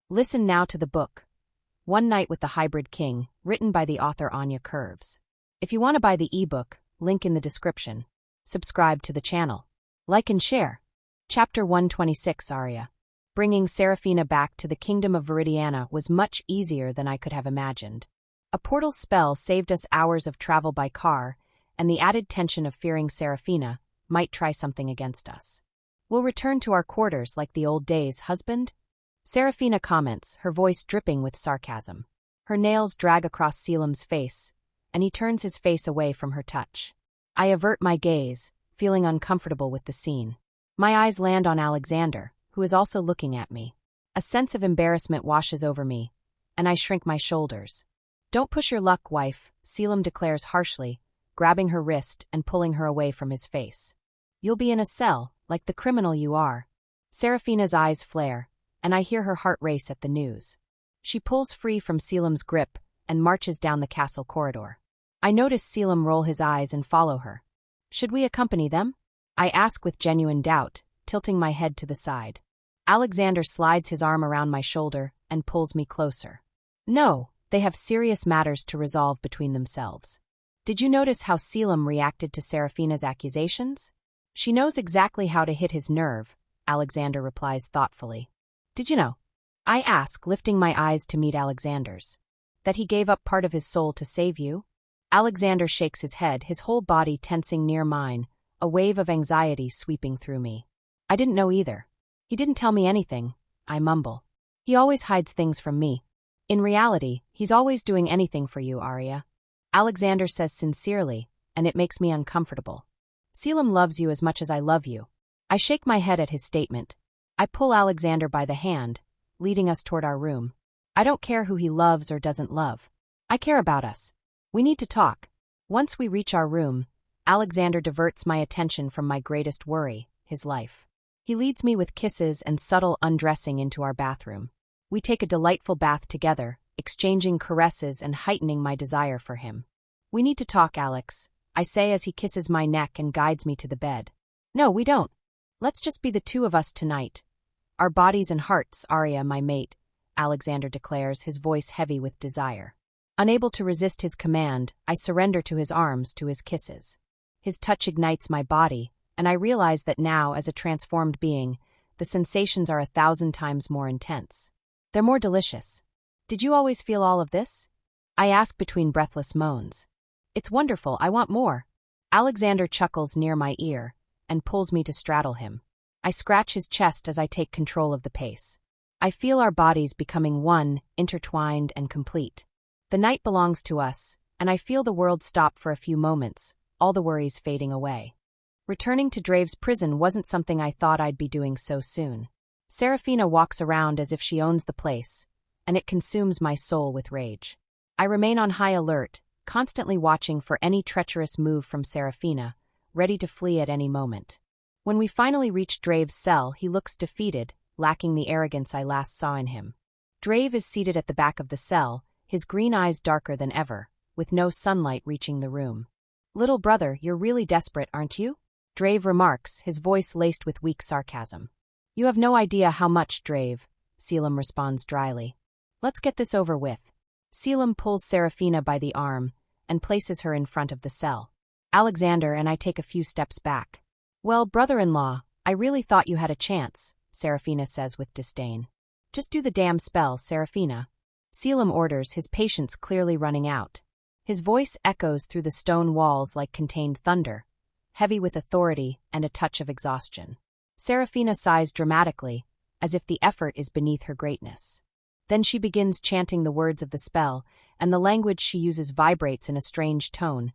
Listen now to the book, One Night with the Hybrid King, written by the author Anya Curves. If you want to buy the ebook, link in the description. Subscribe to the channel. Like and share. Chapter 126 Aria. Bringing Seraphina back to the kingdom of Veridiana was much easier than I could have imagined. A portal spell saved us hours of travel by car, and the added tension of fearing Seraphina might try something against us. We'll return to our quarters like the old days, husband? Seraphina comments, her voice dripping with sarcasm. Her nails drag across Caelum's face, and he turns his face away from her touch. I avert my gaze, feeling uncomfortable with the scene. My eyes land on Alexander, who is also looking at me. A sense of embarrassment washes over me, and I shrink my shoulders. Don't push your luck, wife, Caelum declares harshly, grabbing her wrist and pulling her away from his face. You'll be in a cell, like the criminal you are. Seraphina's eyes flare, and I hear her heart race at the news. She pulls free from Caelum's grip and marches down the castle corridor. I notice Caelum roll his eyes and follow her. Should we accompany them? I ask with genuine doubt, tilting my head to the side. Alexander slides his arm around my shoulder and pulls me closer. No, they have serious matters to resolve between themselves. Did you notice how Caelum reacted to Seraphina's accusations? She knows exactly how to hit his nerve, Alexander replies thoughtfully. Did you know? I ask, lifting my eyes to meet Alexander's. That he gave up part of his soul to save you? Alexander shakes his head, his whole body tensing near mine, a wave of anxiety sweeping through me. I didn't know either. He didn't tell me anything, I mumble. He always hides things from me. In reality, he's always doing anything for you, Aria. Alexander says sincerely, and it makes me uncomfortable. Caelum loves you as much as I love you. I shake my head at his statement. I pull Alexander by the hand, leading us toward our room. I don't care who he loves or doesn't love. I care about us. We need to talk. Once we reach our room, Alexander diverts my attention from my greatest worry, his life. He leads me with kisses and subtle undressing into our bathroom. We take a delightful bath together, exchanging caresses and heightening my desire for him. We need to talk, Alex, I say as he kisses my neck and guides me to the bed. No, we don't. Let's just be the two of us tonight. Our bodies and hearts, Aria, my mate, Alexander declares, his voice heavy with desire. Unable to resist his command, I surrender to his arms, to his kisses. His touch ignites my body, and I realize that now, as a transformed being, the sensations are 1,000 times more intense. They're more delicious. Did you always feel all of this? I ask between breathless moans. It's wonderful, I want more. Alexander chuckles near my ear and pulls me to straddle him. I scratch his chest as I take control of the pace. I feel our bodies becoming one, intertwined and complete. The night belongs to us, and I feel the world stop for a few moments, all the worries fading away. Returning to Drave's prison wasn't something I thought I'd be doing so soon. Seraphina walks around as if she owns the place, and it consumes my soul with rage. I remain on high alert, constantly watching for any treacherous move from Seraphina, ready to flee at any moment. When we finally reach Drave's cell, he looks defeated, lacking the arrogance I last saw in him. Drave is seated at the back of the cell, his green eyes darker than ever, with no sunlight reaching the room. Little brother, you're really desperate, aren't you? Drave remarks, his voice laced with weak sarcasm. You have no idea how much, Drave, Caelum responds dryly. Let's get this over with. Caelum pulls Seraphina by the arm and places her in front of the cell. Alexander and I take a few steps back. Well, brother-in-law, I really thought you had a chance, Seraphina says with disdain. Just do the damn spell, Seraphina. Caelum orders, his patience clearly running out. His voice echoes through the stone walls like contained thunder, heavy with authority and a touch of exhaustion. Seraphina sighs dramatically, as if the effort is beneath her greatness. Then she begins chanting the words of the spell, and the language she uses vibrates in a strange tone,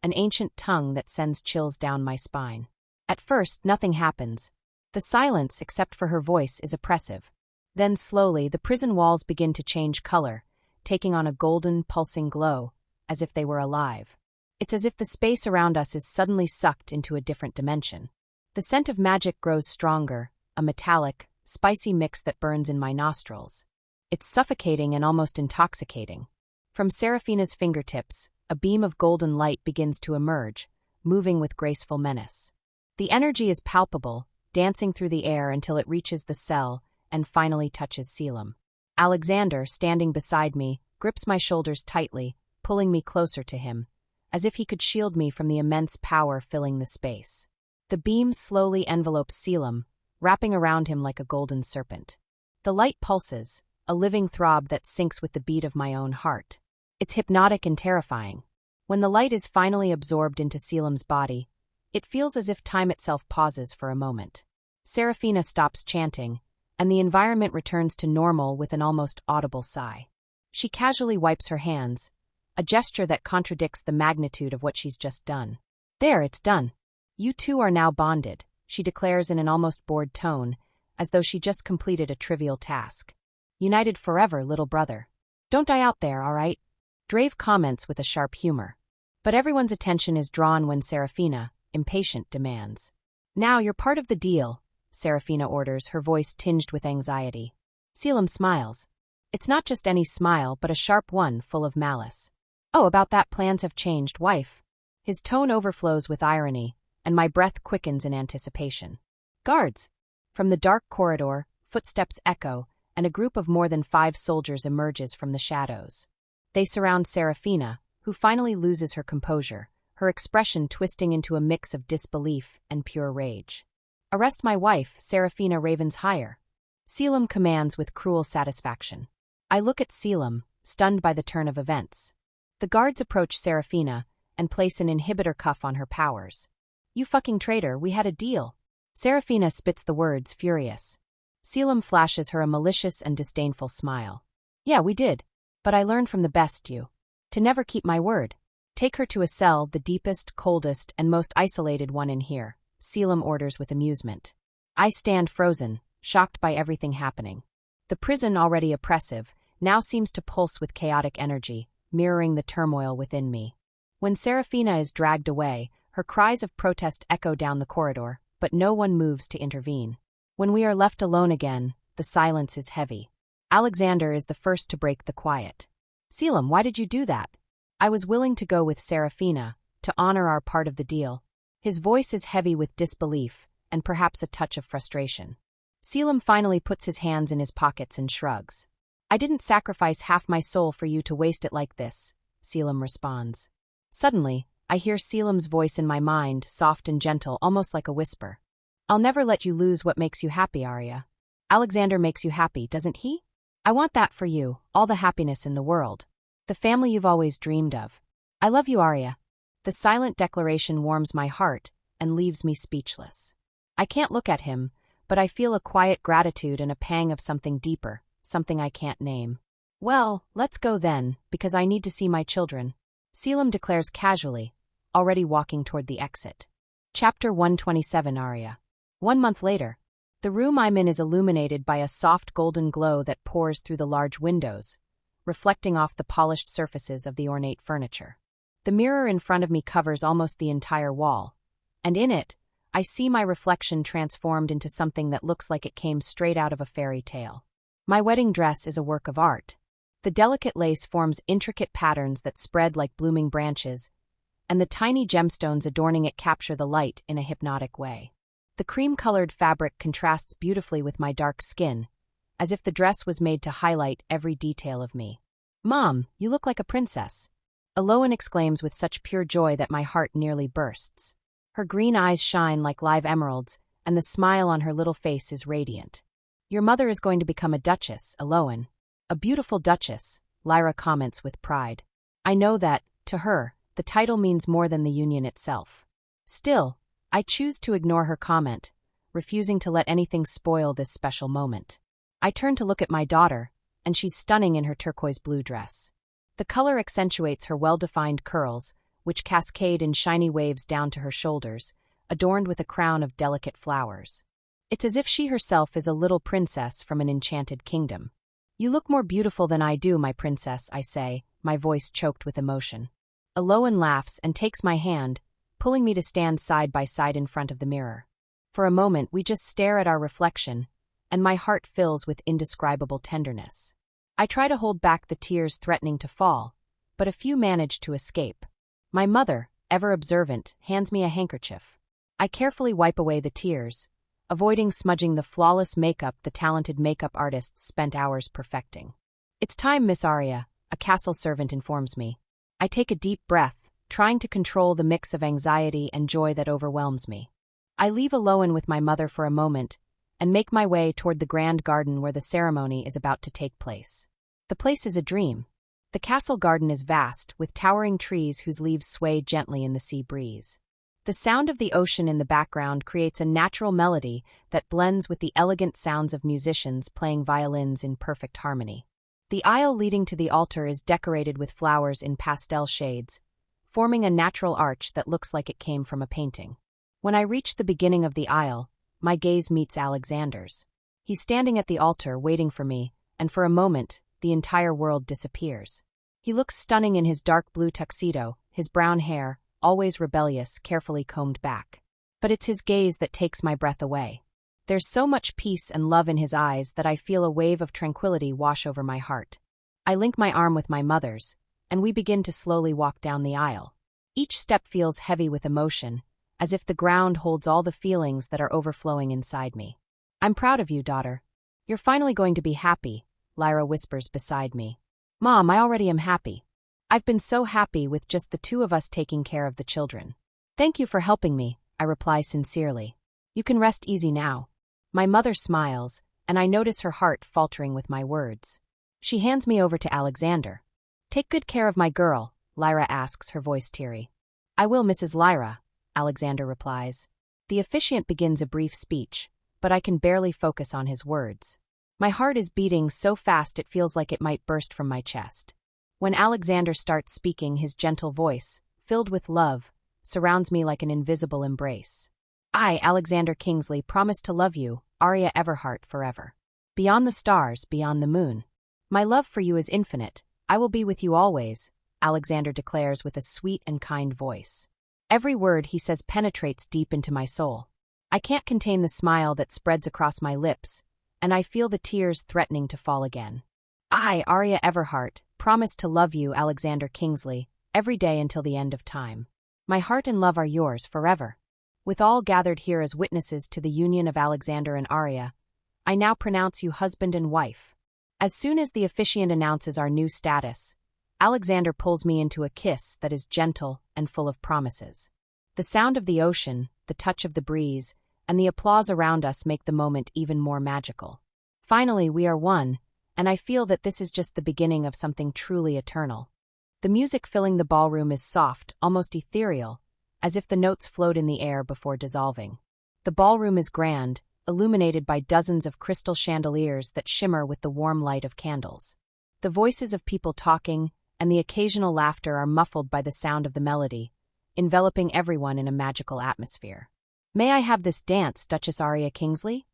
an ancient tongue that sends chills down my spine. At first, nothing happens. The silence, except for her voice, is oppressive. Then slowly, the prison walls begin to change color, taking on a golden, pulsing glow, as if they were alive. It's as if the space around us is suddenly sucked into a different dimension. The scent of magic grows stronger, a metallic, spicy mix that burns in my nostrils. It's suffocating and almost intoxicating. From Seraphina's fingertips, a beam of golden light begins to emerge, moving with graceful menace. The energy is palpable, dancing through the air until it reaches the cell and finally touches Caelum. Alexander, standing beside me, grips my shoulders tightly, pulling me closer to him, as if he could shield me from the immense power filling the space. The beam slowly envelopes Caelum, wrapping around him like a golden serpent. The light pulses, a living throb that syncs with the beat of my own heart. It's hypnotic and terrifying. When the light is finally absorbed into Caelum's body, it feels as if time itself pauses for a moment. Seraphina stops chanting, and the environment returns to normal with an almost audible sigh. She casually wipes her hands, a gesture that contradicts the magnitude of what she's just done. There, it's done. You two are now bonded, she declares in an almost bored tone, as though she just completed a trivial task. United forever, little brother. Don't die out there, all right? Drave comments with a sharp humor. But everyone's attention is drawn when Seraphina, impatient, demands. Now you're part of the deal, Seraphina orders, her voice tinged with anxiety. Caelum smiles. It's not just any smile, but a sharp one full of malice. Oh, about that plans have changed, wife. His tone overflows with irony, and my breath quickens in anticipation. Guards! From the dark corridor, footsteps echo, and a group of more than 5 soldiers emerges from the shadows. They surround Seraphina, who finally loses her composure, her expression twisting into a mix of disbelief and pure rage. Arrest my wife, Seraphina ravens heir. Caelum commands with cruel satisfaction. I look at Caelum, stunned by the turn of events. The guards approach Seraphina and place an inhibitor cuff on her powers. You fucking traitor, we had a deal. Seraphina spits the words, furious. Caelum flashes her a malicious and disdainful smile. Yeah, we did. But I learned from the best you. To never keep my word. Take her to a cell, the deepest, coldest, and most isolated one in here, Caelum orders with amusement. I stand frozen, shocked by everything happening. The prison, already oppressive, now seems to pulse with chaotic energy, mirroring the turmoil within me. When Seraphina is dragged away, her cries of protest echo down the corridor, but no one moves to intervene. When we are left alone again, the silence is heavy. Alexander is the first to break the quiet. Caelum, why did you do that? I was willing to go with Seraphina, to honor our part of the deal. His voice is heavy with disbelief, and perhaps a touch of frustration. Caelum finally puts his hands in his pockets and shrugs. I didn't sacrifice half my soul for you to waste it like this, Caelum responds. Suddenly, I hear Caelum's voice in my mind, soft and gentle, almost like a whisper. I'll never let you lose what makes you happy, Aria. Alexander makes you happy, doesn't he? I want that for you, all the happiness in the world. The family you've always dreamed of. I love you, Aria. The silent declaration warms my heart and leaves me speechless. I can't look at him, but I feel a quiet gratitude and a pang of something deeper, something I can't name. Well, let's go then, because I need to see my children, Caelum declares casually, already walking toward the exit. Chapter 127 Aria. 1 month later. The room I'm in is illuminated by a soft golden glow that pours through the large windows, reflecting off the polished surfaces of the ornate furniture. The mirror in front of me covers almost the entire wall, and in it, I see my reflection transformed into something that looks like it came straight out of a fairy tale. My wedding dress is a work of art. The delicate lace forms intricate patterns that spread like blooming branches, and the tiny gemstones adorning it capture the light in a hypnotic way. The cream-colored fabric contrasts beautifully with my dark skin, as if the dress was made to highlight every detail of me. Mom, you look like a princess. Eloan exclaims with such pure joy that my heart nearly bursts. Her green eyes shine like live emeralds, and the smile on her little face is radiant. Your mother is going to become a duchess, Eloan. A beautiful duchess, Lyra comments with pride. I know that, to her, the title means more than the union itself. Still, I choose to ignore her comment, refusing to let anything spoil this special moment. I turn to look at my daughter, and she's stunning in her turquoise blue dress. The color accentuates her well-defined curls, which cascade in shiny waves down to her shoulders, adorned with a crown of delicate flowers. It's as if she herself is a little princess from an enchanted kingdom. You look more beautiful than I do, my princess, I say, my voice choked with emotion. Eloan laughs and takes my hand, pulling me to stand side by side in front of the mirror. For a moment, we just stare at our reflection, and my heart fills with indescribable tenderness. I try to hold back the tears threatening to fall, but a few manage to escape. My mother, ever observant, hands me a handkerchief. I carefully wipe away the tears, avoiding smudging the flawless makeup the talented makeup artists spent hours perfecting. "It's time, Miss Aria," a castle servant informs me. I take a deep breath, trying to control the mix of anxiety and joy that overwhelms me. I leave alone with my mother for a moment and make my way toward the grand garden where the ceremony is about to take place. The place is a dream. The castle garden is vast, with towering trees whose leaves sway gently in the sea breeze. The sound of the ocean in the background creates a natural melody that blends with the elegant sounds of musicians playing violins in perfect harmony. The aisle leading to the altar is decorated with flowers in pastel shades, forming a natural arch that looks like it came from a painting. When I reach the beginning of the aisle, my gaze meets Alexander's. He's standing at the altar waiting for me, and for a moment, the entire world disappears. He looks stunning in his dark blue tuxedo, his brown hair, always rebellious, carefully combed back. But it's his gaze that takes my breath away. There's so much peace and love in his eyes that I feel a wave of tranquility wash over my heart. I link my arm with my mother's, and we begin to slowly walk down the aisle. Each step feels heavy with emotion, as if the ground holds all the feelings that are overflowing inside me. "I'm proud of you, daughter. You're finally going to be happy," Lyra whispers beside me. "Mom, I already am happy. I've been so happy with just the two of us taking care of the children." "Thank you for helping me," I reply sincerely. "You can rest easy now." My mother smiles, and I notice her heart faltering with my words. She hands me over to Alexander. "Take good care of my girl," Lyra asks, her voice teary. "I will, Mrs. Lyra," Alexander replies. The officiant begins a brief speech, but I can barely focus on his words. My heart is beating so fast it feels like it might burst from my chest. When Alexander starts speaking, his gentle voice, filled with love, surrounds me like an invisible embrace. "I, Alexander Kingsley, promise to love you, Aria Everhart, forever. Beyond the stars, beyond the moon. My love for you is infinite. I will be with you always," Alexander declares with a sweet and kind voice. Every word he says penetrates deep into my soul. I can't contain the smile that spreads across my lips, and I feel the tears threatening to fall again. "I, Aria Everhart, promise to love you, Alexander Kingsley, every day until the end of time. My heart and love are yours forever." With all gathered here as witnesses to the union of Alexander and Aria, I now pronounce you husband and wife. As soon as the officiant announces our new status, Alexander pulls me into a kiss that is gentle and full of promises. The sound of the ocean, the touch of the breeze, and the applause around us make the moment even more magical. Finally, we are one, and I feel that this is just the beginning of something truly eternal. The music filling the ballroom is soft, almost ethereal, as if the notes float in the air before dissolving. The ballroom is grand, illuminated by dozens of crystal chandeliers that shimmer with the warm light of candles. The voices of people talking and the occasional laughter are muffled by the sound of the melody, enveloping everyone in a magical atmosphere. "May I have this dance, Duchess Aria Kingsley?"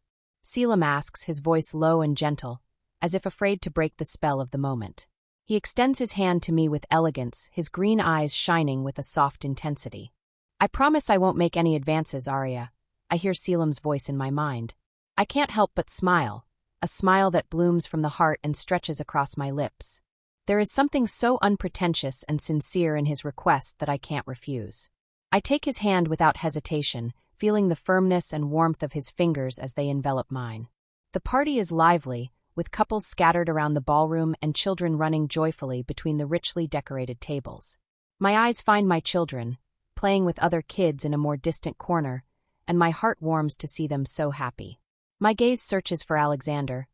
Caelum asks, his voice low and gentle, as if afraid to break the spell of the moment. He extends his hand to me with elegance, his green eyes shining with a soft intensity. "I promise I won't make any advances, Aria," I hear Caelum's voice in my mind. I can't help but smile, a smile that blooms from the heart and stretches across my lips. There is something so unpretentious and sincere in his request that I can't refuse. I take his hand without hesitation, feeling the firmness and warmth of his fingers as they envelop mine. The party is lively, with couples scattered around the ballroom and children running joyfully between the richly decorated tables. My eyes find my children, playing with other kids in a more distant corner, and my heart warms to see them so happy. My gaze searches for Alexander,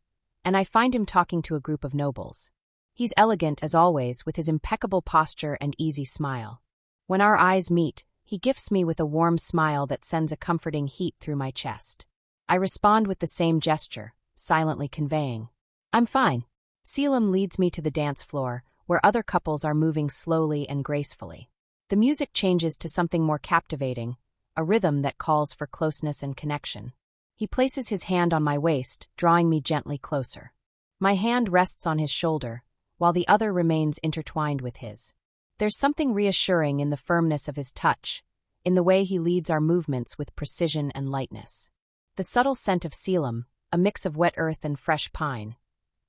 and I find him talking to a group of nobles. He's elegant as always, with his impeccable posture and easy smile. When our eyes meet, he gifts me with a warm smile that sends a comforting heat through my chest. I respond with the same gesture, silently conveying, "I'm fine." Caelum leads me to the dance floor, where other couples are moving slowly and gracefully. The music changes to something more captivating, a rhythm that calls for closeness and connection. He places his hand on my waist, drawing me gently closer. My hand rests on his shoulder, while the other remains intertwined with his. There's something reassuring in the firmness of his touch, in the way he leads our movements with precision and lightness. The subtle scent of Caelum, a mix of wet earth and fresh pine,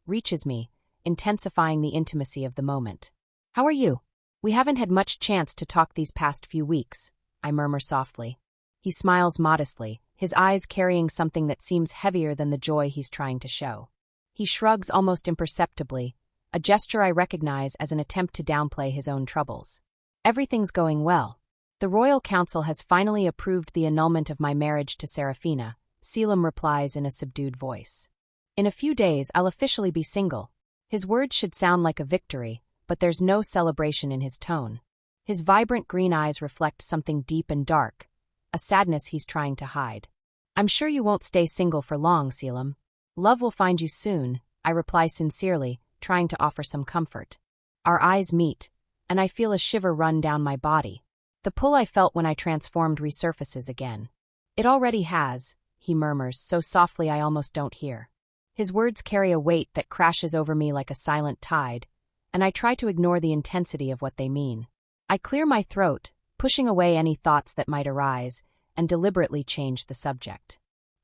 reaches me, intensifying the intimacy of the moment. "How are you? We haven't had much chance to talk these past few weeks," I murmur softly. He smiles modestly, his eyes carrying something that seems heavier than the joy he's trying to show. He shrugs almost imperceptibly, a gesture I recognize as an attempt to downplay his own troubles. Everything's going well. The Royal Council has finally approved the annulment of my marriage to Seraphina, Caelum replies in a subdued voice. In a few days, I'll officially be single. His words should sound like a victory, but there's no celebration in his tone. His vibrant green eyes reflect something deep and dark, a sadness he's trying to hide. I'm sure you won't stay single for long, Caelum. Love will find you soon, I reply sincerely, trying to offer some comfort. Our eyes meet, and I feel a shiver run down my body. The pull I felt when I transformed resurfaces again. It already has, he murmurs, so softly I almost don't hear. His words carry a weight that crashes over me like a silent tide, and I try to ignore the intensity of what they mean. I clear my throat, pushing away any thoughts that might arise, and deliberately change the subject.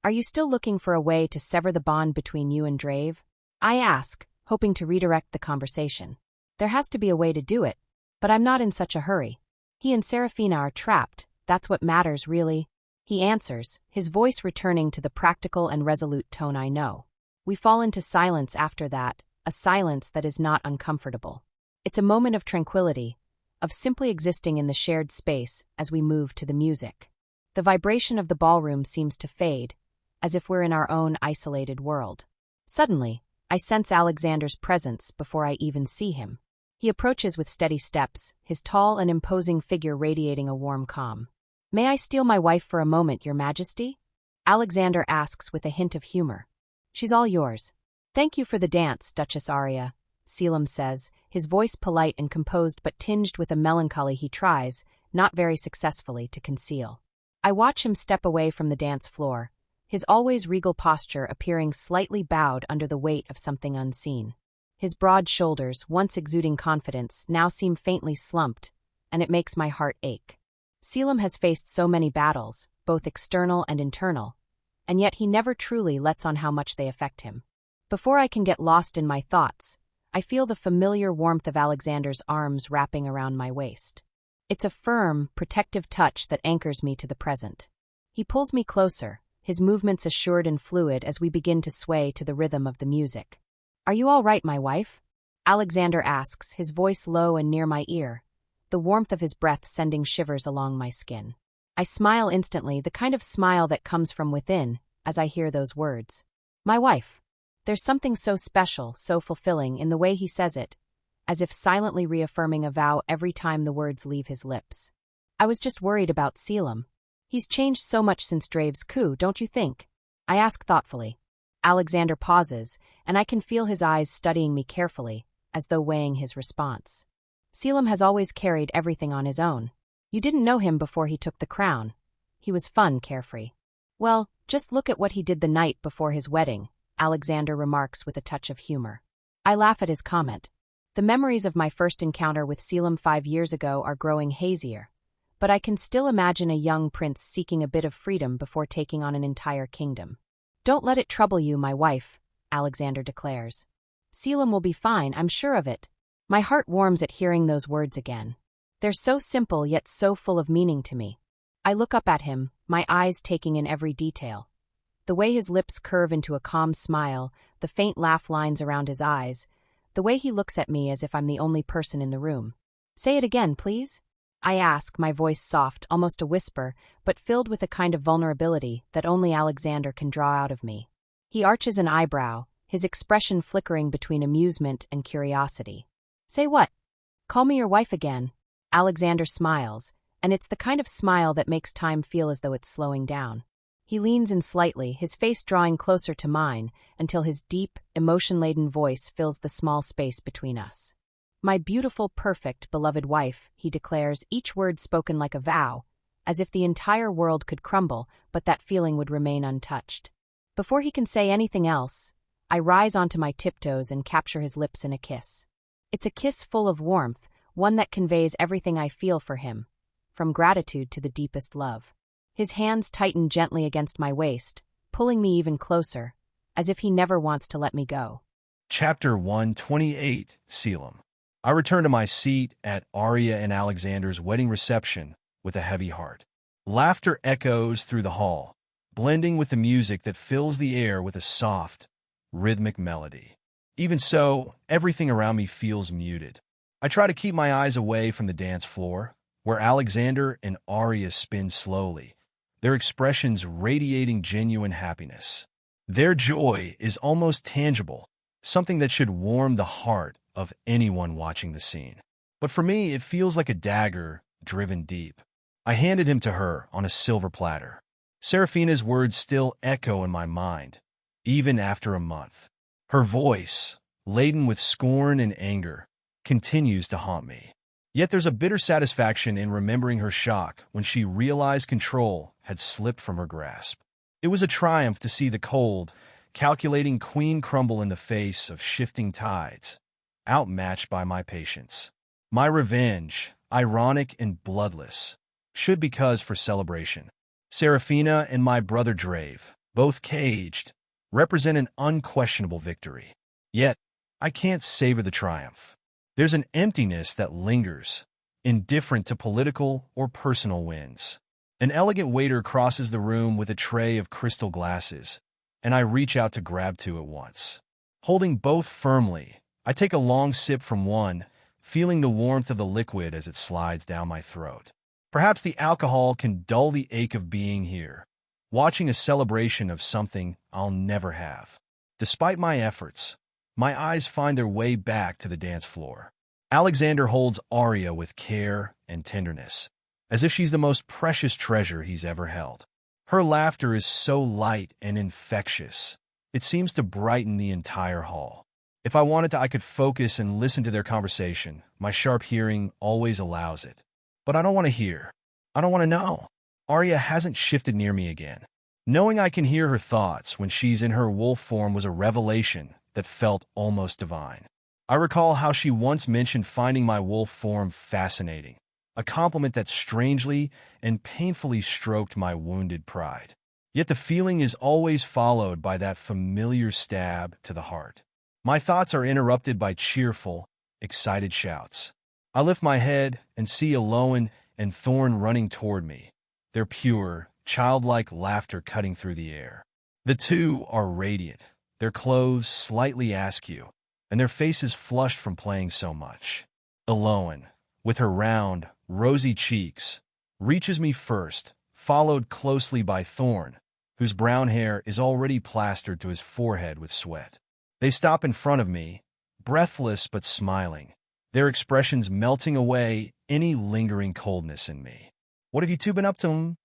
Are you still looking for a way to sever the bond between you and Drave? I ask, hoping to redirect the conversation. There has to be a way to do it, but I'm not in such a hurry. He and Seraphina are trapped, that's what matters really. He answers, his voice returning to the practical and resolute tone I know. We fall into silence after that, a silence that is not uncomfortable. It's a moment of tranquility, of simply existing in the shared space as we move to the music. The vibration of the ballroom seems to fade, as if we're in our own isolated world. Suddenly, I sense Alexander's presence before I even see him. He approaches with steady steps, his tall and imposing figure radiating a warm calm. May I steal my wife for a moment, Your Majesty? Alexander asks with a hint of humor. She's all yours. Thank you for the dance, Duchess Aria, Caelum says, his voice polite and composed but tinged with a melancholy he tries, not very successfully, to conceal. I watch him step away from the dance floor, his always regal posture appearing slightly bowed under the weight of something unseen. His broad shoulders, once exuding confidence, now seem faintly slumped, and it makes my heart ache. Caelum has faced so many battles, both external and internal, and yet he never truly lets on how much they affect him. Before I can get lost in my thoughts, I feel the familiar warmth of Alexander's arms wrapping around my waist. It's a firm, protective touch that anchors me to the present. He pulls me closer, his movements assured and fluid as we begin to sway to the rhythm of the music. Are you all right, my wife? Alexander asks, his voice low and near my ear, the warmth of his breath sending shivers along my skin. I smile instantly, the kind of smile that comes from within, as I hear those words. My wife. There's something so special, so fulfilling in the way he says it, as if silently reaffirming a vow every time the words leave his lips. I was just worried about Caelum. He's changed so much since Drave's coup, don't you think? I ask thoughtfully. Alexander pauses, and I can feel his eyes studying me carefully, as though weighing his response. Caelum has always carried everything on his own. You didn't know him before he took the crown. He was fun, carefree. Well, just look at what he did the night before his wedding, Alexander remarks with a touch of humor. I laugh at his comment. The memories of my first encounter with Caelum 5 years ago are growing hazier, but I can still imagine a young prince seeking a bit of freedom before taking on an entire kingdom. Don't let it trouble you, my wife, Alexander declares. Caelum will be fine, I'm sure of it. My heart warms at hearing those words again. They're so simple yet so full of meaning to me. I look up at him, my eyes taking in every detail. The way his lips curve into a calm smile, the faint laugh lines around his eyes, the way he looks at me as if I'm the only person in the room. Say it again, please? I ask, my voice soft, almost a whisper, but filled with a kind of vulnerability that only Alexander can draw out of me. He arches an eyebrow, his expression flickering between amusement and curiosity. Say what? Call me your wife again. Alexander smiles, and it's the kind of smile that makes time feel as though it's slowing down. He leans in slightly, his face drawing closer to mine, until his deep, emotion-laden voice fills the small space between us. My beautiful, perfect, beloved wife, he declares, each word spoken like a vow, as if the entire world could crumble, but that feeling would remain untouched. Before he can say anything else, I rise onto my tiptoes and capture his lips in a kiss. It's a kiss full of warmth, one that conveys everything I feel for him, from gratitude to the deepest love. His hands tighten gently against my waist, pulling me even closer, as if he never wants to let me go. Chapter 128, Caelum. I return to my seat at Aria and Alexander's wedding reception with a heavy heart. Laughter echoes through the hall, blending with the music that fills the air with a soft, rhythmic melody. Even so, everything around me feels muted. I try to keep my eyes away from the dance floor, where Alexander and Aria spin slowly, their expressions radiating genuine happiness. Their joy is almost tangible, something that should warm the heart of anyone watching the scene. But for me, it feels like a dagger driven deep. I handed him to her on a silver platter. Seraphina's words still echo in my mind, even after a month. Her voice, laden with scorn and anger, continues to haunt me. Yet there's a bitter satisfaction in remembering her shock when she realized control had slipped from her grasp. It was a triumph to see the cold, calculating queen crumble in the face of shifting tides, outmatched by my patience. My revenge, ironic and bloodless, should be cause for celebration. Seraphina and my brother Drave, both caged, represent an unquestionable victory. Yet, I can't savor the triumph. There's an emptiness that lingers, indifferent to political or personal wins. An elegant waiter crosses the room with a tray of crystal glasses, and I reach out to grab two at once. Holding both firmly, I take a long sip from one, feeling the warmth of the liquid as it slides down my throat. Perhaps the alcohol can dull the ache of being here, watching a celebration of something I'll never have. Despite my efforts, my eyes find their way back to the dance floor. Alexander holds Aria with care and tenderness, as if she's the most precious treasure he's ever held. Her laughter is so light and infectious, it seems to brighten the entire hall. If I wanted to, I could focus and listen to their conversation. My sharp hearing always allows it. But I don't want to hear. I don't want to know. Aria hasn't shifted near me again. Knowing I can hear her thoughts when she's in her wolf form was a revelation that felt almost divine. I recall how she once mentioned finding my wolf form fascinating, a compliment that strangely and painfully stroked my wounded pride. Yet the feeling is always followed by that familiar stab to the heart. My thoughts are interrupted by cheerful, excited shouts. I lift my head and see Aloan and Thorn running toward me, their pure, childlike laughter cutting through the air. The two are radiant, their clothes slightly askew, and their faces flushed from playing so much. Aloan, with her round, rosy cheeks, reaches me first, followed closely by Thorn, whose brown hair is already plastered to his forehead with sweat. They stop in front of me, breathless but smiling, their expressions melting away any lingering coldness in me. "What have you two been up to?"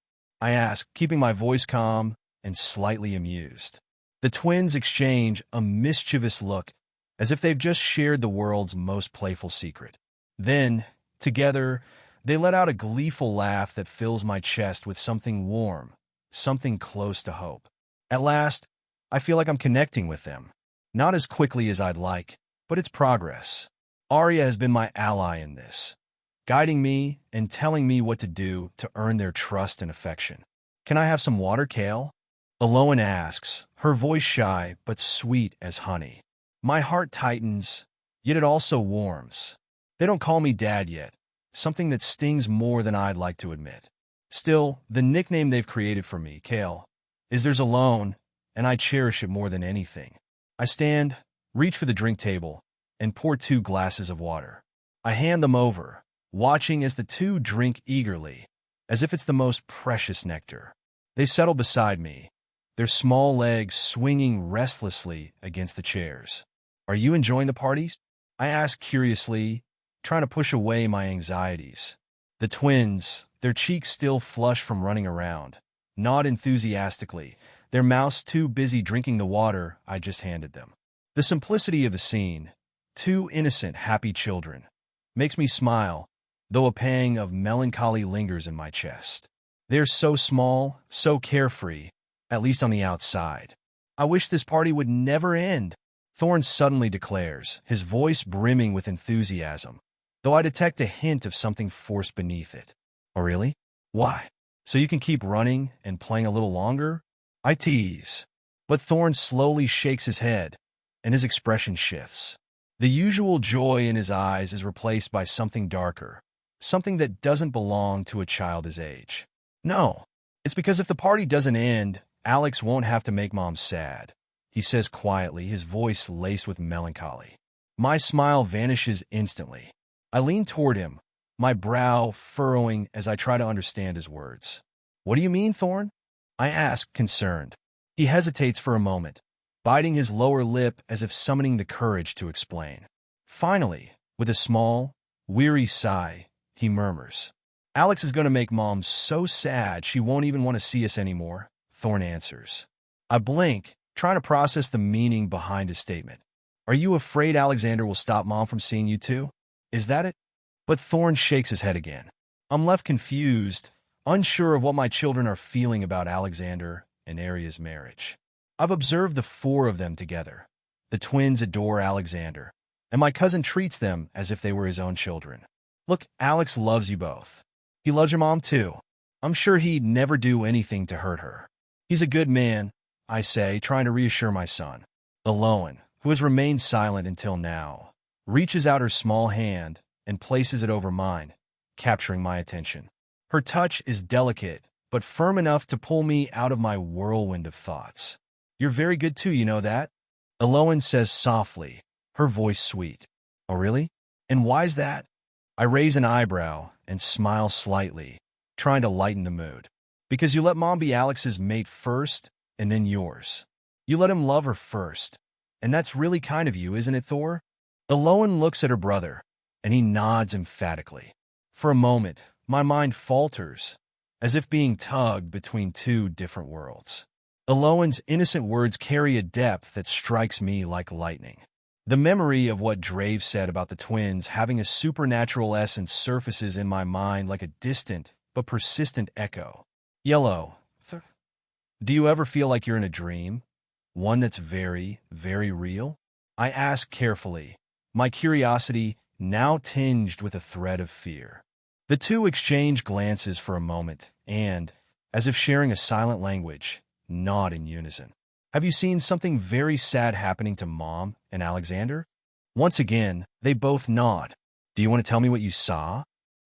I ask, keeping my voice calm and slightly amused. The twins exchange a mischievous look, as if they've just shared the world's most playful secret. Then, together, they let out a gleeful laugh that fills my chest with something warm, something close to hope. At last, I feel like I'm connecting with them. Not as quickly as I'd like, but it's progress. Aria has been my ally in this, guiding me and telling me what to do to earn their trust and affection. "Can I have some water, Cael?" Aloan asks, her voice shy but sweet as honey. My heart tightens, yet it also warms. They don't call me Dad yet, something that stings more than I'd like to admit. Still, the nickname they've created for me, Cael, is theirs alone, and I cherish it more than anything. I stand, reach for the drink table, and pour 2 glasses of water. I hand them over, watching as the two drink eagerly, as if it's the most precious nectar. They settle beside me, their small legs swinging restlessly against the chairs. "Are you enjoying the parties?" I ask curiously, trying to push away my anxieties. The twins, their cheeks still flushed from running around, nod enthusiastically, their mouths too busy drinking the water I just handed them. The simplicity of the scene, 2 innocent, happy children, makes me smile, though a pang of melancholy lingers in my chest. They're so small, so carefree, at least on the outside. "I wish this party would never end," Thorn suddenly declares, his voice brimming with enthusiasm, though I detect a hint of something forced beneath it. "Oh, really? Why? So you can keep running and playing a little longer?" I tease. But Thorn slowly shakes his head, and his expression shifts. The usual joy in his eyes is replaced by something darker, something that doesn't belong to a child his age. "No, it's because if the party doesn't end, Alex won't have to make Mom sad, he says quietly, his voice laced with melancholy. My smile vanishes instantly. I lean toward him, my brow furrowing as I try to understand his words. What do you mean, Thorn? I ask, concerned. He hesitates for a moment, biting his lower lip as if summoning the courage to explain. Finally, with a small, weary sigh, he murmurs. Alex is going to make Mom so sad she won't even want to see us anymore, Thorn answers. I blink, trying to process the meaning behind his statement. Are you afraid Alexander will stop Mom from seeing you too? Is that it? But Thorn shakes his head again. I'm left confused, unsure of what my children are feeling about Alexander and Aria's marriage. I've observed the four of them together. The twins adore Alexander, and my cousin treats them as if they were his own children. Look, Alex loves you both. He loves your mom too. I'm sure he'd never do anything to hurt her. He's a good man, I say, trying to reassure my son. Aloan, who has remained silent until now, reaches out her small hand and places it over mine, capturing my attention. Her touch is delicate, but firm enough to pull me out of my whirlwind of thoughts. You're very good too, you know that? Aloan says softly, her voice sweet. Oh really? And why's that? I raise an eyebrow and smile slightly, trying to lighten the mood. Because you let Mom be Alex's mate first, and then yours. You let him love her first. And that's really kind of you, isn't it, Thor? Aloan looks at her brother, and he nods emphatically. For a moment, my mind falters, as if being tugged between two different worlds. Aloan's innocent words carry a depth that strikes me like lightning. The memory of what Drave said about the twins having a supernatural essence surfaces in my mind like a distant but persistent echo. Yellow, do you ever feel like you're in a dream? One that's very, very real? I ask carefully, my curiosity now tinged with a thread of fear. The two exchange glances for a moment and, as if sharing a silent language, nod in unison. Have you seen something very sad happening to Mom and Alexander? Once again, they both nod. Do you want to tell me what you saw?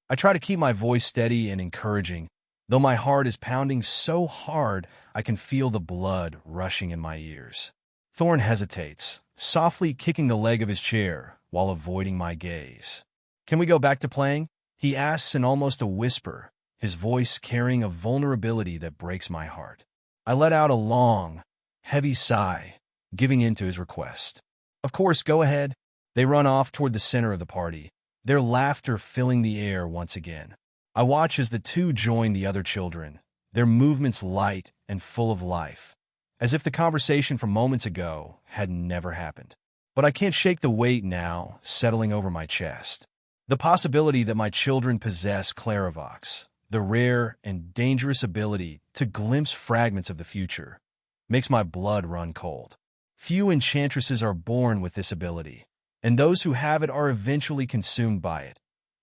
I try to keep my voice steady and encouraging, though my heart is pounding so hard I can feel the blood rushing in my ears. Thorn hesitates, softly kicking the leg of his chair while avoiding my gaze. Can we go back to playing? He asks in almost a whisper, his voice carrying a vulnerability that breaks my heart. I let out a long, heavy sigh, giving in to his request. Of course, go ahead. They run off toward the center of the party, their laughter filling the air once again. I watch as the two join the other children, their movements light and full of life, as if the conversation from moments ago had never happened. But I can't shake the weight now settling over my chest. The possibility that my children possess Clarivox, the rare and dangerous ability to glimpse fragments of the future, makes my blood run cold. Few enchantresses are born with this ability, and those who have it are eventually consumed by it,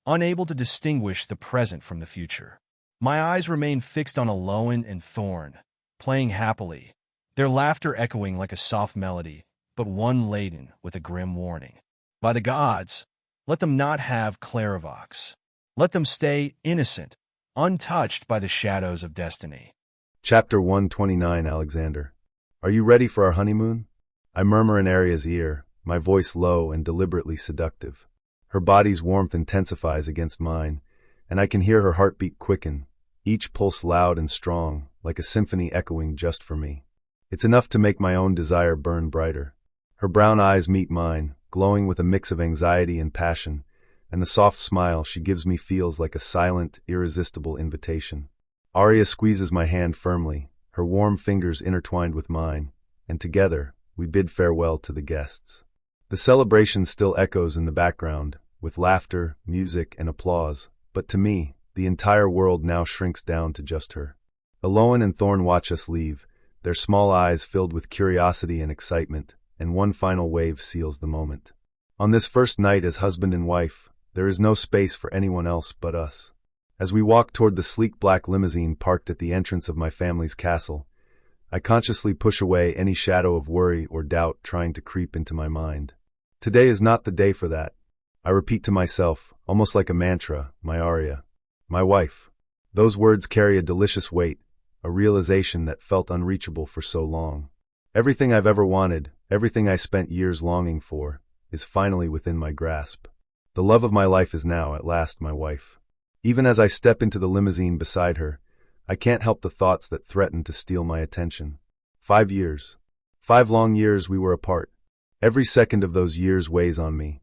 unable to distinguish the present from the future. My eyes remain fixed on Aloan and Thorn, playing happily, their laughter echoing like a soft melody, but one laden with a grim warning. By the gods, let them not have Clarivox. Let them stay innocent, untouched by the shadows of destiny. Chapter 129, Alexander. Are you ready for our honeymoon? I murmur in Aria's ear, my voice low and deliberately seductive. Her body's warmth intensifies against mine, and I can hear her heartbeat quicken, each pulse loud and strong, like a symphony echoing just for me. It's enough to make my own desire burn brighter. Her brown eyes meet mine, glowing with a mix of anxiety and passion, and the soft smile she gives me feels like a silent, irresistible invitation. Aria squeezes my hand firmly, her warm fingers intertwined with mine, and together we bid farewell to the guests. The celebration still echoes in the background, with laughter, music, and applause, but to me, the entire world now shrinks down to just her. Aloan and Thorn watch us leave, their small eyes filled with curiosity and excitement, and one final wave seals the moment. On this first night as husband and wife, there is no space for anyone else but us. As we walk toward the sleek black limousine parked at the entrance of my family's castle, I consciously push away any shadow of worry or doubt trying to creep into my mind. Today is not the day for that. I repeat to myself, almost like a mantra, my Aria, my wife. Those words carry a delicious weight, a realization that felt unreachable for so long. Everything I've ever wanted, everything I spent years longing for, is finally within my grasp. The love of my life is now, at last, my wife. Even as I step into the limousine beside her, I can't help the thoughts that threaten to steal my attention. 5 years. 5 long years we were apart. Every second of those years weighs on me,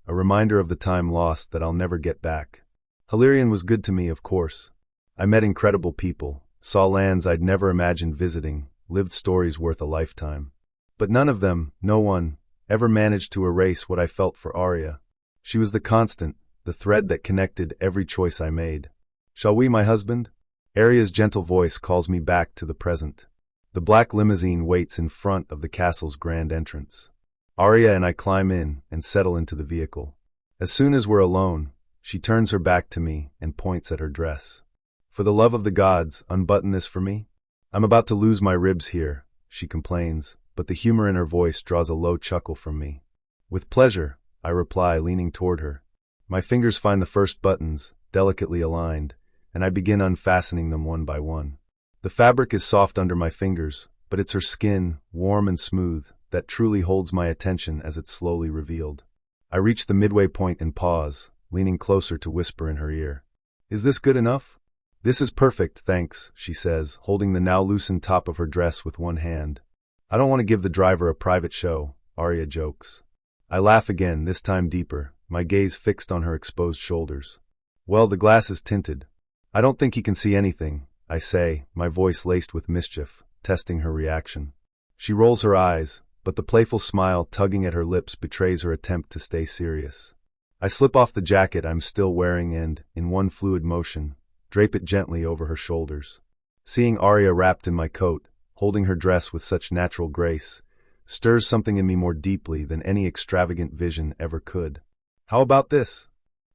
a reminder of the time lost that I'll never get back. Syltirion was good to me, of course. I met incredible people, saw lands I'd never imagined visiting, lived stories worth a lifetime. But none of them, no one, ever managed to erase what I felt for Aria. She was the constant, the thread that connected every choice I made. Shall we, my husband? Aria's gentle voice calls me back to the present. The black limousine waits in front of the castle's grand entrance. Aria and I climb in and settle into the vehicle. As soon as we're alone, she turns her back to me and points at her dress. For the love of the gods, unbutton this for me? I'm about to lose my ribs here, she complains, but the humor in her voice draws a low chuckle from me. With pleasure, I reply, leaning toward her. My fingers find the first buttons, delicately aligned, and I begin unfastening them one by one. The fabric is soft under my fingers, but it's her skin, warm and smooth, that truly holds my attention as it's slowly revealed. I reach the midway point and pause, leaning closer to whisper in her ear. Is this good enough? This is perfect, thanks, she says, holding the now loosened top of her dress with one hand. I don't want to give the driver a private show, Aria jokes. I laugh again, this time deeper, my gaze fixed on her exposed shoulders. Well, the glass is tinted. I don't think he can see anything, I say, my voice laced with mischief, testing her reaction. She rolls her eyes, but the playful smile tugging at her lips betrays her attempt to stay serious. I slip off the jacket I'm still wearing and, in one fluid motion, drape it gently over her shoulders. Seeing Aria wrapped in my coat, holding her dress with such natural grace, stirs something in me more deeply than any extravagant vision ever could. How about this?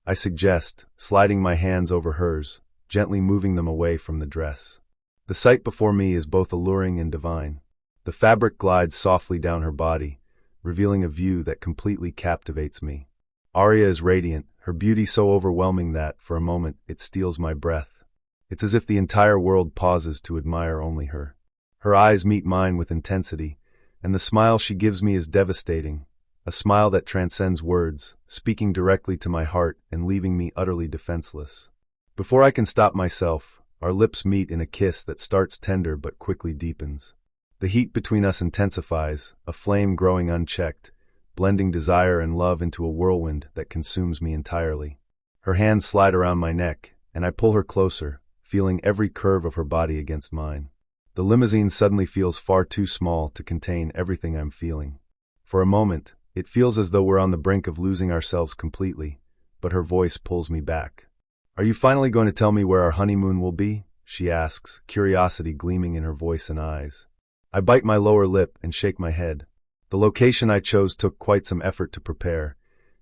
I suggest, sliding my hands over hers, gently moving them away from the dress. The sight before me is both alluring and divine. The fabric glides softly down her body, revealing a view that completely captivates me. Aria is radiant, her beauty so overwhelming that, for a moment, it steals my breath. It's as if the entire world pauses to admire only her. Her eyes meet mine with intensity, and the smile she gives me is devastating, a smile that transcends words, speaking directly to my heart and leaving me utterly defenseless. Before I can stop myself, our lips meet in a kiss that starts tender but quickly deepens. The heat between us intensifies, a flame growing unchecked, blending desire and love into a whirlwind that consumes me entirely. Her hands slide around my neck, and I pull her closer, feeling every curve of her body against mine. The limousine suddenly feels far too small to contain everything I'm feeling. For a moment, it feels as though we're on the brink of losing ourselves completely, but her voice pulls me back. Are you finally going to tell me where our honeymoon will be? She asks, curiosity gleaming in her voice and eyes. I bite my lower lip and shake my head. The location I chose took quite some effort to prepare,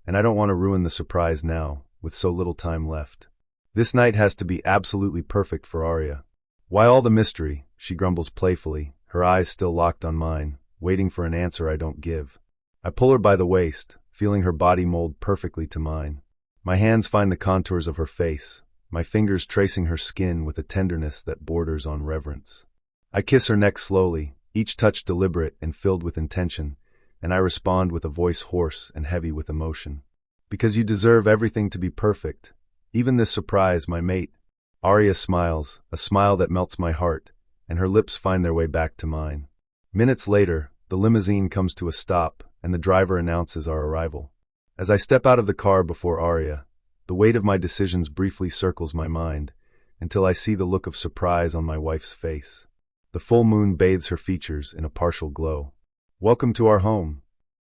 and I don't want to ruin the surprise now, with so little time left. This night has to be absolutely perfect for Aria. Why all the mystery? She grumbles playfully, her eyes still locked on mine, waiting for an answer I don't give. I pull her by the waist, feeling her body mold perfectly to mine. My hands find the contours of her face, my fingers tracing her skin with a tenderness that borders on reverence. I kiss her neck slowly, each touch deliberate and filled with intention, and I respond with a voice hoarse and heavy with emotion. Because you deserve everything to be perfect, even this surprise, my mate. Aria smiles, a smile that melts my heart, and her lips find their way back to mine. Minutes later, the limousine comes to a stop, and the driver announces our arrival. As I step out of the car before Aria, the weight of my decisions briefly circles my mind, until I see the look of surprise on my wife's face. The full moon bathes her features in a partial glow. Welcome to our home,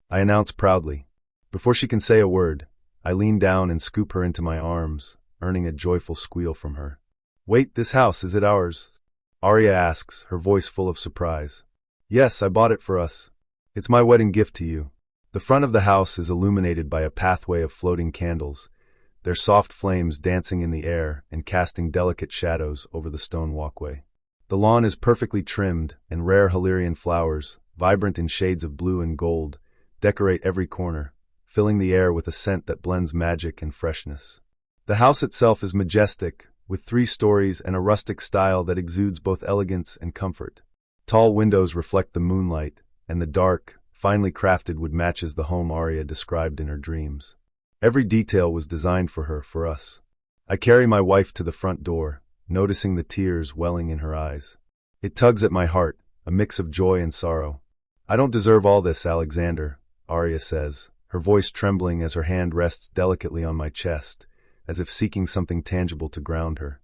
I announce proudly. Before she can say a word, I lean down and scoop her into my arms, earning a joyful squeal from her. Wait, this house, is it ours? Aria asks, her voice full of surprise. Yes, I bought it for us. It's my wedding gift to you. The front of the house is illuminated by a pathway of floating candles, their soft flames dancing in the air and casting delicate shadows over the stone walkway. The lawn is perfectly trimmed, and rare Syltirion flowers, vibrant in shades of blue and gold, decorate every corner, filling the air with a scent that blends magic and freshness. The house itself is majestic, with 3 stories and a rustic style that exudes both elegance and comfort. Tall windows reflect the moonlight, and the dark, finely crafted wood matches the home Aria described in her dreams. Every detail was designed for her, for us. I carry my wife to the front door, noticing the tears welling in her eyes. It tugs at my heart, a mix of joy and sorrow. "I don't deserve all this, Alexander," Aria says, her voice trembling as her hand rests delicately on my chest, as if seeking something tangible to ground her.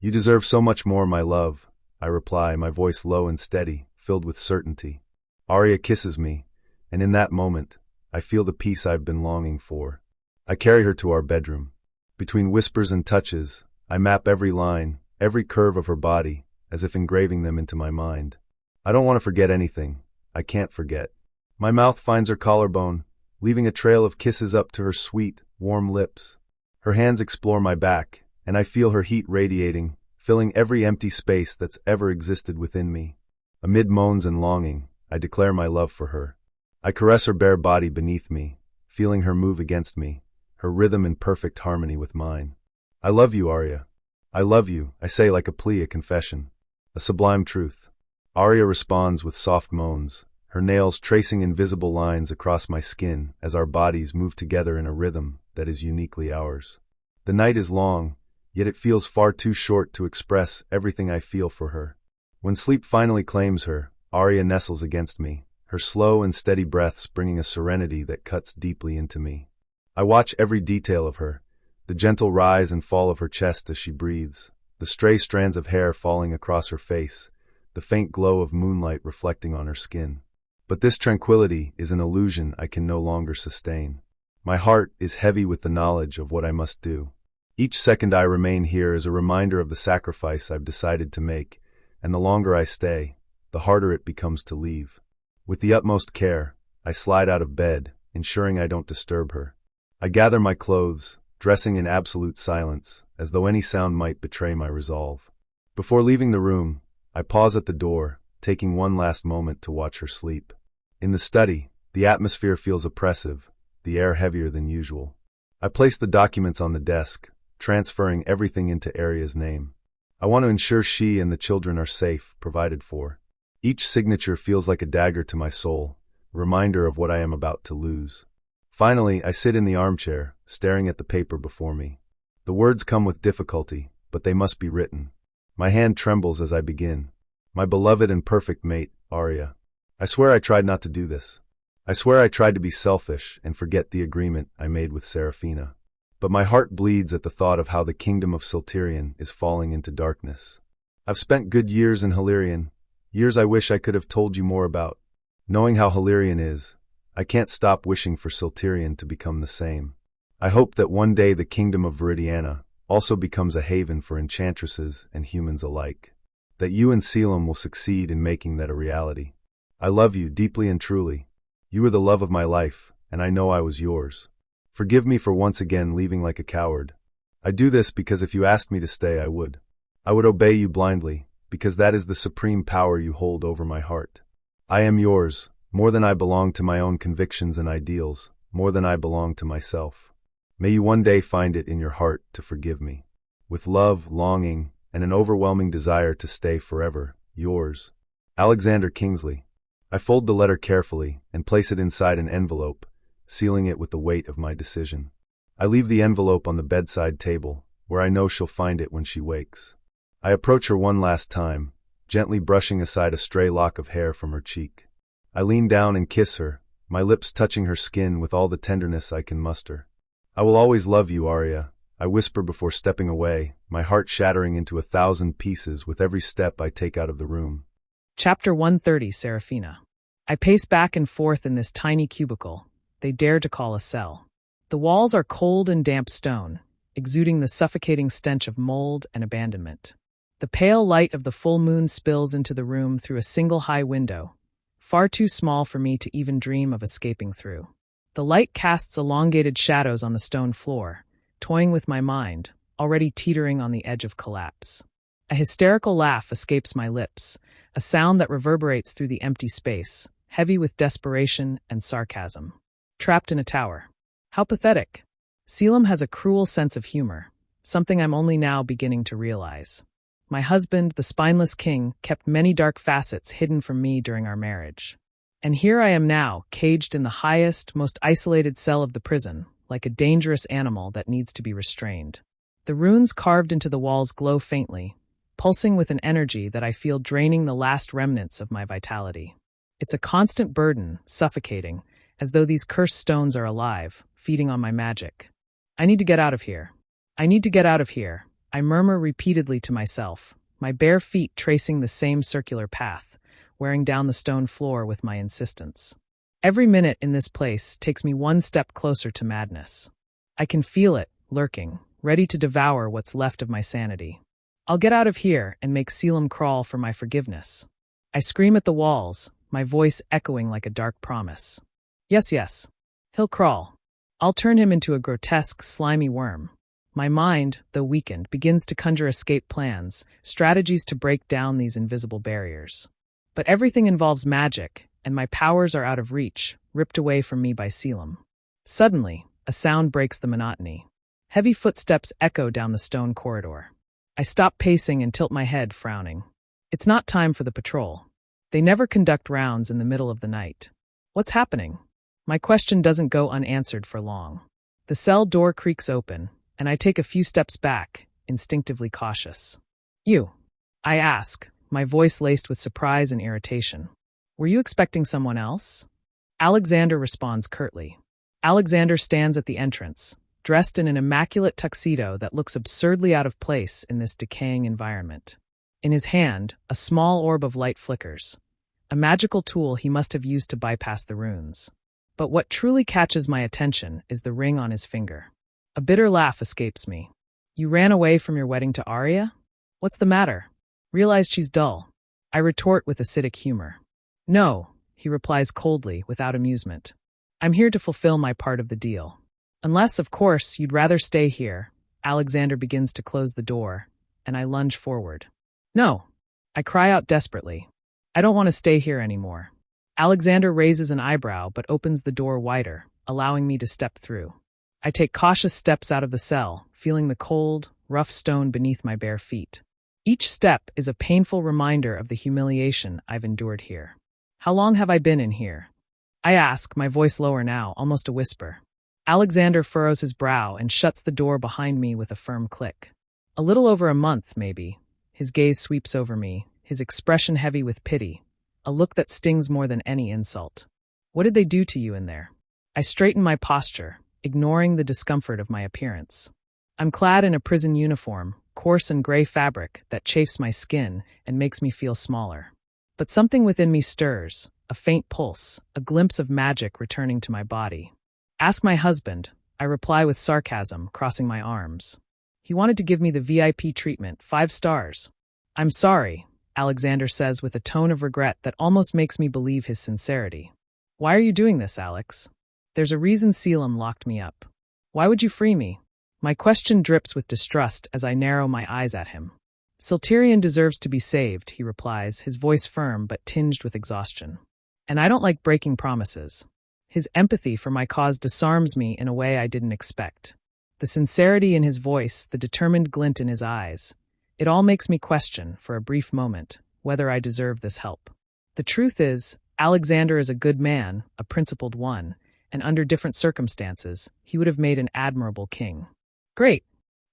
"You deserve so much more, my love," I reply, my voice low and steady, filled with certainty. Aria kisses me, and in that moment, I feel the peace I've been longing for. I carry her to our bedroom. Between whispers and touches, I map every line, every curve of her body, as if engraving them into my mind. I don't want to forget anything. I can't forget. My mouth finds her collarbone, leaving a trail of kisses up to her sweet, warm lips. Her hands explore my back, and I feel her heat radiating, filling every empty space that's ever existed within me. Amid moans and longing, I declare my love for her. I caress her bare body beneath me, feeling her move against me, her rhythm in perfect harmony with mine. "I love you, Aria. I love you," I say like a plea, a confession. A sublime truth. Aria responds with soft moans, her nails tracing invisible lines across my skin as our bodies move together in a rhythm that is uniquely ours. The night is long, yet it feels far too short to express everything I feel for her. When sleep finally claims her, Aria nestles against me, her slow and steady breaths bringing a serenity that cuts deeply into me. I watch every detail of her, the gentle rise and fall of her chest as she breathes, the stray strands of hair falling across her face, the faint glow of moonlight reflecting on her skin. But this tranquility is an illusion I can no longer sustain. My heart is heavy with the knowledge of what I must do. Each second I remain here is a reminder of the sacrifice I've decided to make, and the longer I stay, the harder it becomes to leave. With the utmost care, I slide out of bed, ensuring I don't disturb her. I gather my clothes, dressing in absolute silence, as though any sound might betray my resolve. Before leaving the room, I pause at the door, taking one last moment to watch her sleep. In the study, the atmosphere feels oppressive, the air heavier than usual. I place the documents on the desk, transferring everything into Aria's name. I want to ensure she and the children are safe, provided for. Each signature feels like a dagger to my soul, a reminder of what I am about to lose. Finally, I sit in the armchair, staring at the paper before me. The words come with difficulty, but they must be written. My hand trembles as I begin. My beloved and perfect mate, Aria. I swear I tried not to do this. I swear I tried to be selfish and forget the agreement I made with Seraphina. But my heart bleeds at the thought of how the kingdom of Syltirion is falling into darkness. I've spent good years in Hilarion, years I wish I could have told you more about. Knowing how Hilarion is, I can't stop wishing for Syltirion to become the same. I hope that one day the kingdom of Veridiana also becomes a haven for enchantresses and humans alike. That you and Caelum will succeed in making that a reality. I love you deeply and truly. You were the love of my life, and I know I was yours. Forgive me for once again leaving like a coward. I do this because if you asked me to stay, I would. I would obey you blindly, because that is the supreme power you hold over my heart. I am yours, more than I belong to my own convictions and ideals, more than I belong to myself. May you one day find it in your heart to forgive me. With love, longing, and an overwhelming desire to stay forever, yours, Alexander Kingsley. I fold the letter carefully and place it inside an envelope, sealing it with the weight of my decision. I leave the envelope on the bedside table, where I know she'll find it when she wakes. I approach her one last time, gently brushing aside a stray lock of hair from her cheek. I lean down and kiss her, my lips touching her skin with all the tenderness I can muster. I will always love you, Aria, I whisper before stepping away, my heart shattering into 1,000 pieces with every step I take out of the room. Chapter 130, Seraphina. I pace back and forth in this tiny cubicle they dare to call a cell. The walls are cold and damp stone, exuding the suffocating stench of mold and abandonment. The pale light of the full moon spills into the room through a single high window, far too small for me to even dream of escaping through. The light casts elongated shadows on the stone floor, toying with my mind, already teetering on the edge of collapse. A hysterical laugh escapes my lips, a sound that reverberates through the empty space, heavy with desperation and sarcasm. Trapped in a tower. How pathetic. Caelum has a cruel sense of humor, something I'm only now beginning to realize. My husband, the spineless king, kept many dark facets hidden from me during our marriage. And here I am now, caged in the highest, most isolated cell of the prison, like a dangerous animal that needs to be restrained. The runes carved into the walls glow faintly, pulsing with an energy that I feel draining the last remnants of my vitality. It's a constant burden, suffocating, as though these cursed stones are alive, feeding on my magic. I need to get out of here. I need to get out of here, I murmur repeatedly to myself, my bare feet tracing the same circular path, wearing down the stone floor with my insistence. Every minute in this place takes me one step closer to madness. I can feel it, lurking, ready to devour what's left of my sanity. I'll get out of here and make Caelum crawl for my forgiveness. I scream at the walls, my voice echoing like a dark promise. Yes, yes. He'll crawl. I'll turn him into a grotesque, slimy worm. My mind, though weakened, begins to conjure escape plans, strategies to break down these invisible barriers. But everything involves magic, and my powers are out of reach, ripped away from me by Caelum. Suddenly, a sound breaks the monotony. Heavy footsteps echo down the stone corridor. I stop pacing and tilt my head, frowning. It's not time for the patrol. They never conduct rounds in the middle of the night. What's happening? My question doesn't go unanswered for long. The cell door creaks open, and I take a few steps back, instinctively cautious. You? I ask, my voice laced with surprise and irritation. Were you expecting someone else? Alexander responds curtly. Alexander stands at the entrance, dressed in an immaculate tuxedo that looks absurdly out of place in this decaying environment. In his hand, a small orb of light flickers, a magical tool he must have used to bypass the runes. But what truly catches my attention is the ring on his finger. A bitter laugh escapes me. You ran away from your wedding to Aria? What's the matter? Realized she's dull. I retort with acidic humor. No, he replies coldly, without amusement. I'm here to fulfill my part of the deal. Unless, of course, you'd rather stay here. Alexander begins to close the door, and I lunge forward. No, I cry out desperately. I don't want to stay here anymore. Alexander raises an eyebrow but opens the door wider, allowing me to step through. I take cautious steps out of the cell, feeling the cold, rough stone beneath my bare feet. Each step is a painful reminder of the humiliation I've endured here. How long have I been in here? I ask, my voice lower now, almost a whisper. Alexander furrows his brow and shuts the door behind me with a firm click. A little over a month, maybe. His gaze sweeps over me, his expression heavy with pity, a look that stings more than any insult. What did they do to you in there? I straighten my posture, ignoring the discomfort of my appearance. I'm clad in a prison uniform, coarse and gray fabric that chafes my skin and makes me feel smaller. But something within me stirs, a faint pulse, a glimpse of magic returning to my body. Ask my husband, I reply with sarcasm, crossing my arms. He wanted to give me the VIP treatment, 5 stars. I'm sorry, Alexander says with a tone of regret that almost makes me believe his sincerity. Why are you doing this, Alex? There's a reason Caelum locked me up. Why would you free me? My question drips with distrust as I narrow my eyes at him. Syltirion deserves to be saved, he replies, his voice firm but tinged with exhaustion. And I don't like breaking promises. His empathy for my cause disarms me in a way I didn't expect. The sincerity in his voice, the determined glint in his eyes, it all makes me question, for a brief moment, whether I deserve this help. The truth is, Alexander is a good man, a principled one, and under different circumstances, he would have made an admirable king. Great.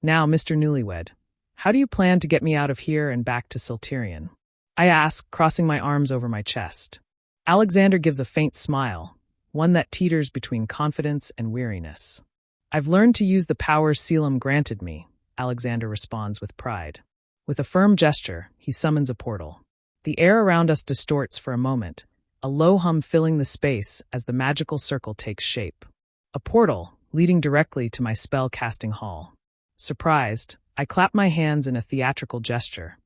Now, Mr. Newlywed, how do you plan to get me out of here and back to Syltirion? I ask, crossing my arms over my chest. Alexander gives a faint smile, one that teeters between confidence and weariness. I've learned to use the powers Caelum granted me, Alexander responds with pride. With a firm gesture, he summons a portal. The air around us distorts for a moment, a low hum filling the space as the magical circle takes shape. A portal, leading directly to my spell-casting hall. Surprised, I clap my hands in a theatrical gesture,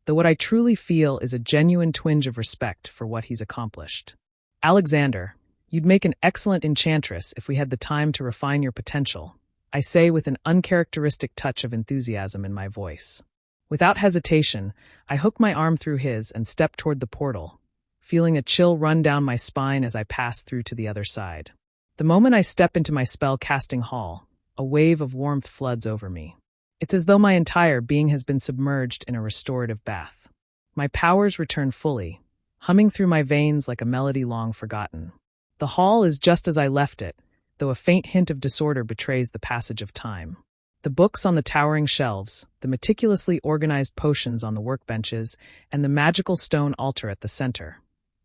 though what I truly feel is a genuine twinge of respect for what he's accomplished. Alexander, you'd make an excellent enchantress if we had the time to refine your potential, I say with an uncharacteristic touch of enthusiasm in my voice. Without hesitation, I hook my arm through his and step toward the portal, feeling a chill run down my spine as I pass through to the other side. The moment I step into my spell-casting hall, a wave of warmth floods over me. It's as though my entire being has been submerged in a restorative bath. My powers return fully, humming through my veins like a melody long forgotten. The hall is just as I left it, though a faint hint of disorder betrays the passage of time. The books on the towering shelves, the meticulously organized potions on the workbenches, and the magical stone altar at the center.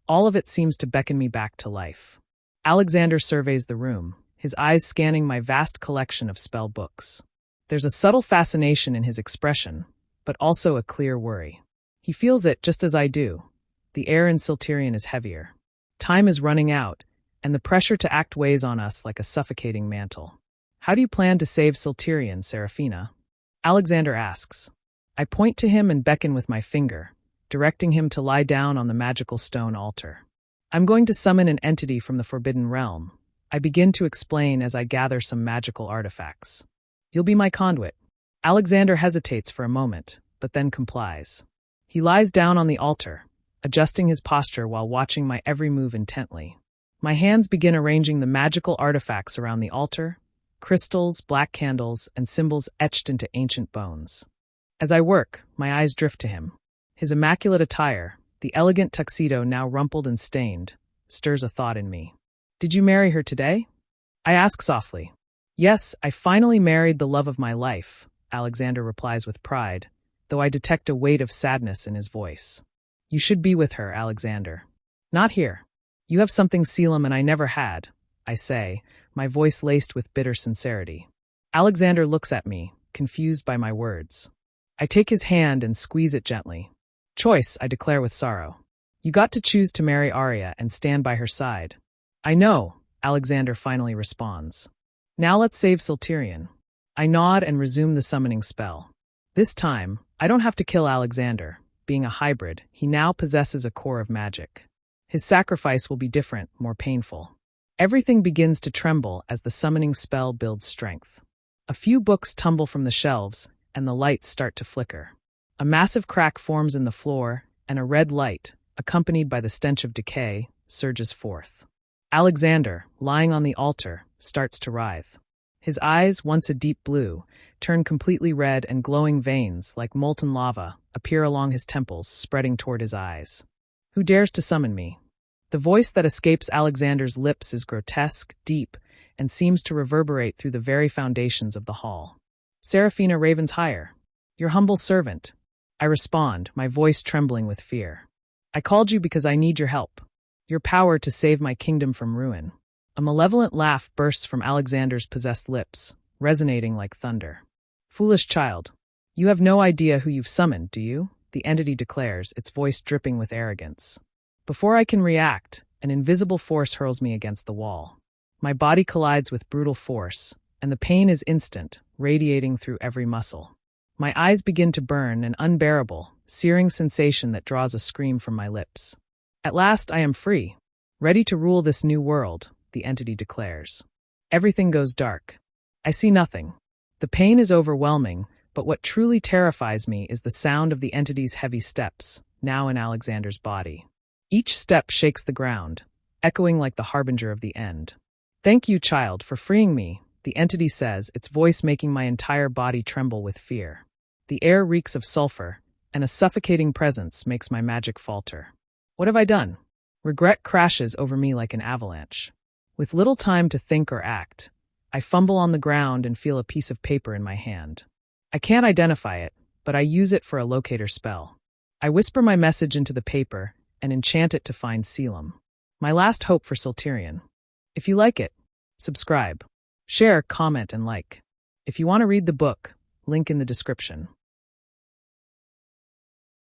All of it seems to beckon me back to life. Alexander surveys the room, his eyes scanning my vast collection of spell books. There's a subtle fascination in his expression, but also a clear worry. He feels it just as I do. The air in Syltirion is heavier. Time is running out, and the pressure to act weighs on us like a suffocating mantle. How do you plan to save Syltirion, Seraphina? Alexander asks. I point to him and beckon with my finger, directing him to lie down on the magical stone altar. I'm going to summon an entity from the Forbidden Realm. I begin to explain as I gather some magical artifacts. You'll be my conduit. Alexander hesitates for a moment, but then complies. He lies down on the altar, adjusting his posture while watching my every move intently. My hands begin arranging the magical artifacts around the altar, crystals, black candles, and symbols etched into ancient bones. As I work, my eyes drift to him. His immaculate attire, the elegant tuxedo now rumpled and stained, stirs a thought in me. Did you marry her today? I ask softly. Yes, I finally married the love of my life, Alexander replies with pride, though I detect a weight of sadness in his voice. You should be with her, Alexander. Not here. You have something Caelum and I never had, I say, my voice laced with bitter sincerity. Alexander looks at me, confused by my words. I take his hand and squeeze it gently. Choice, I declare with sorrow. You got to choose to marry Aria and stand by her side. I know, Alexander finally responds. Now let's save Syltirion. I nod and resume the summoning spell. This time, I don't have to kill Alexander. Being a hybrid, he now possesses a core of magic. His sacrifice will be different, more painful. Everything begins to tremble as the summoning spell builds strength. A few books tumble from the shelves, and the lights start to flicker. A massive crack forms in the floor, and a red light, accompanied by the stench of decay, surges forth. Alexander, lying on the altar, starts to writhe. His eyes, once a deep blue, turn completely red, and glowing veins, like molten lava, appear along his temples, spreading toward his eyes. Who dares to summon me? The voice that escapes Alexander's lips is grotesque, deep, and seems to reverberate through the very foundations of the hall. Seraphina Raven's heir. Your humble servant. I respond, my voice trembling with fear. I called you because I need your help. Your power to save my kingdom from ruin. A malevolent laugh bursts from Alexander's possessed lips, resonating like thunder. Foolish child. You have no idea who you've summoned, do you? The entity declares, its voice dripping with arrogance. Before I can react, an invisible force hurls me against the wall. My body collides with brutal force, and the pain is instant, radiating through every muscle. My eyes begin to burn, an unbearable, searing sensation that draws a scream from my lips. At last I am free, ready to rule this new world, the entity declares. Everything goes dark. I see nothing. The pain is overwhelming, but what truly terrifies me is the sound of the entity's heavy steps, now in Alexander's body. Each step shakes the ground, echoing like the harbinger of the end. Thank you, child, for freeing me, the entity says, its voice making my entire body tremble with fear. The air reeks of sulfur, and a suffocating presence makes my magic falter. What have I done? Regret crashes over me like an avalanche. With little time to think or act, I fumble on the ground and feel a piece of paper in my hand. I can't identify it, but I use it for a locator spell. I whisper my message into the paper and enchant it to find Caelum, my last hope for Syltirion. If you like it, subscribe, share, comment, and like. If you want to read the book, link in the description.